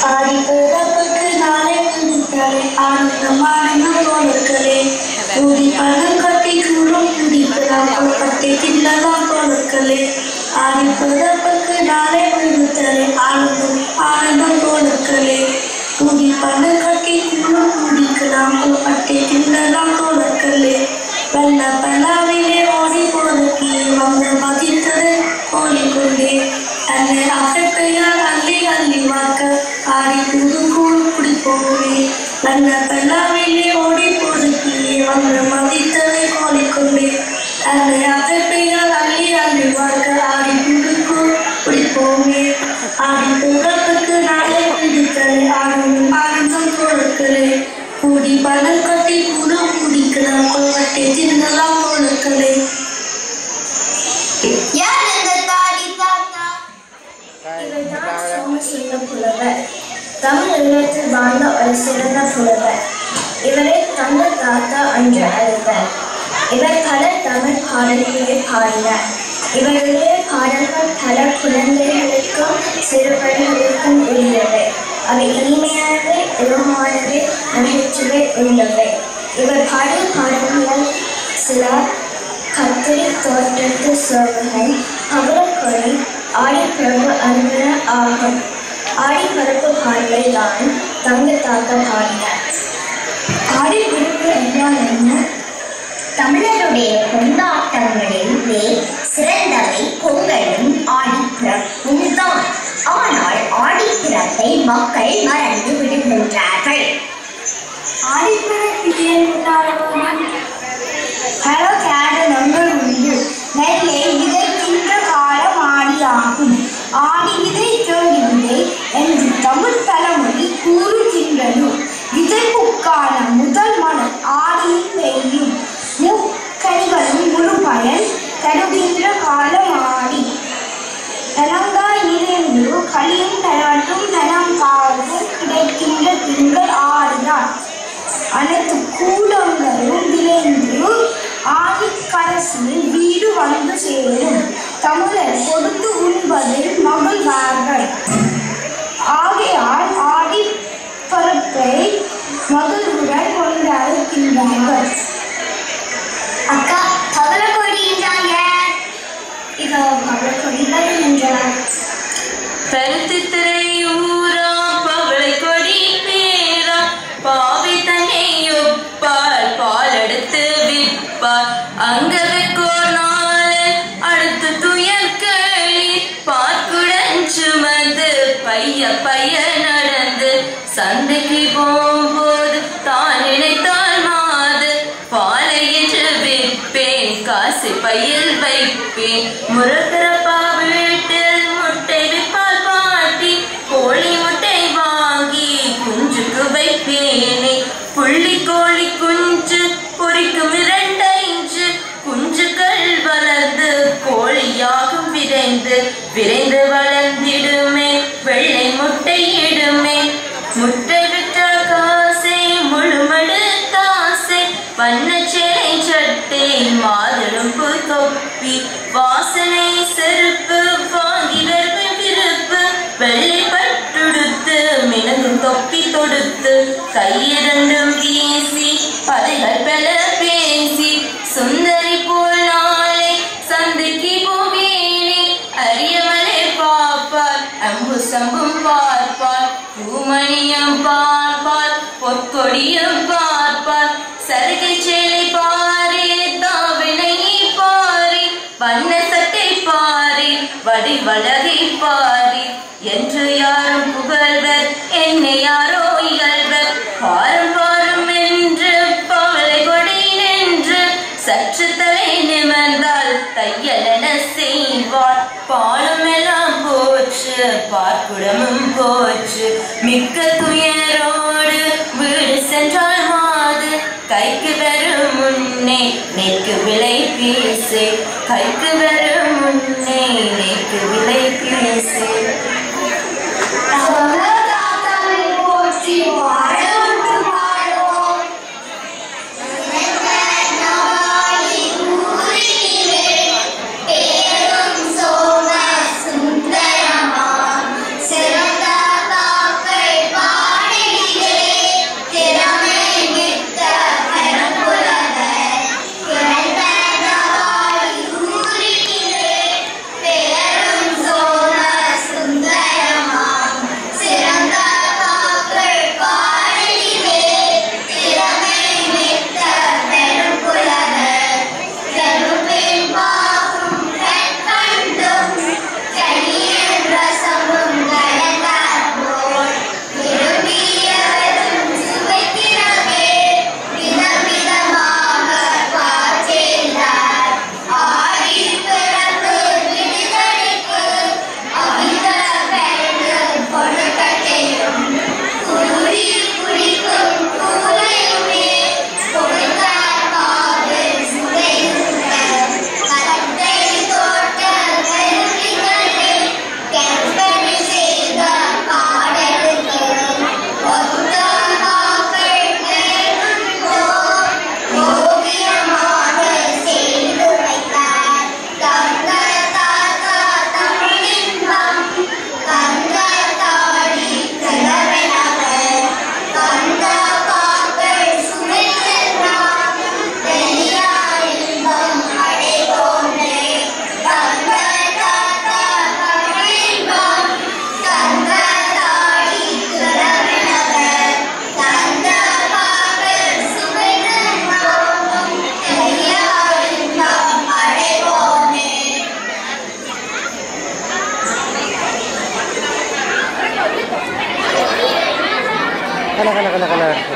ஆடி பிறப்புக்கு நாளை விடுத்தலை ஆனந்தமான தோழர்களே கூடி பணம் கட்டி கூறும் குடிக்கலாம் கொள்கட்டை தின்னலாம் தோழர்களே ஆடி பிறப்புக்கு நாளை விடுத்தலை ஆனந்தம் தோழர்களே கூடி பணம் கட்டி கூறும் குடிக்கலாம் கொள்கட்டை தின்னலாம் தோழர்களே வெள்ள பலாவிலே ஓடி போதற்கு வந்து மதித்தது ஓடிக்கொண்டே அன்னை அசைப்பையார் அள்ளி அள்ளி வாக்க ஆடி புது கூழ் குடிப்போமே வெள்ள பலாவிலே ஓடி போதற்கு வந்து மதித்ததை ஓடிக்கொண்டே அன்னை அசைப்பையார் அள்ளி அள்ளி வாக்க ஆடி புது கூழ் குடிப்போமே ஆடி பிறப்புக்கு நாளை விடுத்தலை ஆனந்தம் தோழர்களே கூடி பணம் கட்டி கூடம் குடிக்கலாம் கொள்கட்டை தின்னலாம் தோழர்களே. புலவர் தமிழ் ஈழத்தில் வாழ்ந்த ஒரு சிறந்த புலவர். இவரை தங்கள் தாத்தா என்று அழைத்தார். இவர் பல தமிழ் பாடல்களை பாடினார். இவருடைய பாடல்கள் பல குழந்தைகளுக்கும் சிறுவர்களுக்கும் உரியவை. அவை இனிமையானவை, இளமானவை, நகைச்சுவை உள்ளவை. இவர் பாடிய பாடல்கள் சில கத்திரி தோட்டத்து சோழர்கள், பவளக்கொடி, ஆடிப்பிறப்பு அன்பன ஆகும். ஆடிப்பிறப்பு பாடலை தான் தங்கள் தாத்தா பாடினார். ஆடிப்பிறப்பு என்றால் என்ன? தமிழருடைய கொண்டாட்டங்களிலே சிறந்தவை பொங்கலும் ஆடிப்பிறப்பும் தான். ஆனால் ஆடிப்பிறப்பை மக்கள் மறந்து விடுகின்றார்கள். ஆடிப்பிறப்பு பல காரணங்கள் உண்டு. நெல்லை விதைக்கின்ற காலம் ஆடி ஆகும். ஆடி விதை தேடி விதை என்று தமிழ் பழமொழி கூறுகின்றது. விதைப்புக்கான முதல் மழை ஆடியில் பெய்யும். முக்கணிகளும் முழு பயன் தருகின்ற காலம் ஆடி. தனங்காய் நிறைந்து களியும் தராட்டும் தனங்காவும் கிடைக்கின்ற திங்கள் ஆடிதான். அனைத்து கூடங்களும் விளைந்து ஆடி கடைசியில் வீடு வந்து சேரும். தமிழர் கொடுத்து உண்பதில் மகிழ்வார்கள். ஆகையால் ஆடி பருப்பை மகிழ்வுடன் கொண்டாடுகின்றார்கள். அக்கா, பவளக்கொடி என்றால் யார்? இதோ பவளக்கொடிகள் என்றார். பருத்தி திரையூரா பவளக்கொடி பேரா பாவி தன்னை ஒப்பால் பால் எடுத்து விற்பார். அங்கவைக்கோர் நாளில் அடுத்து துயர்களி பார்க்குடன் சுமந்து பைய பைய நடந்து சந்தைக்கு போகும்போது தான் நினைத்தால் மாது பாலை என்று விற்பேன் காசு பையில் வைப்பேன். முரகரப்பா வீட்டில் முட்டை விற்பால் பாட்டி கோழி முட்டை வாங்கி குஞ்சுக்கு வைப்பேனே. புள்ளி கோழி குஞ்சு பொறிக்கும் 2 இன்ச்சு குஞ்சுகள் வளர்ந்து கோழியாகும் விரைந்து விரைந்து வளர்ந்திடுமே வெள்ளை முட்டை இடுமே. முட்டை விற்றால் காசை முழுமடு தாசை வண்ணச்சேலை சட்டை மாதுளம்பு தொப்பி வாசனை செருப்பு வாங்கி வெறும் விருப்பு வெள்ளை பட்டுடுத்து மினங்கும் தொப்பி தொடுத்து கையிரண்டும் வீசி பதைகள் பல பேசி சுந்தரி போல் நாளை சந்தைக்கு போவேனே. அரியமலை பார்ப்பார் அம்பு சம்பும் பார்ப்பார் பூமணியம் பார்ப்பார் பொற்கொடியும் பார்ப்பார் சருகை சேலை பாரி தாவினை பாரி வண்ண சட்டை பாரி வடி வளகை பாரி என்று யாரும் புகழ்வர் என்னை யாரோ இகழ்வர். பாரம் பாரம் என்று பவளை கொடி நின்று சற்று தலை நிமிர்ந்தால் தையலென செய்வாள். பாலும் எல்லாம் போச்சு பார்க்குடமும் போச்சு மிக்க துயரோடு வீடு சென்றால் மாது கைக்கு வரும் முன்னே நேக்கு விலை பேசு கைக்கு வரும் முன்னே நேக்கு விலை பேசு. சோம சுந்தரமா சிறந்த கண்ண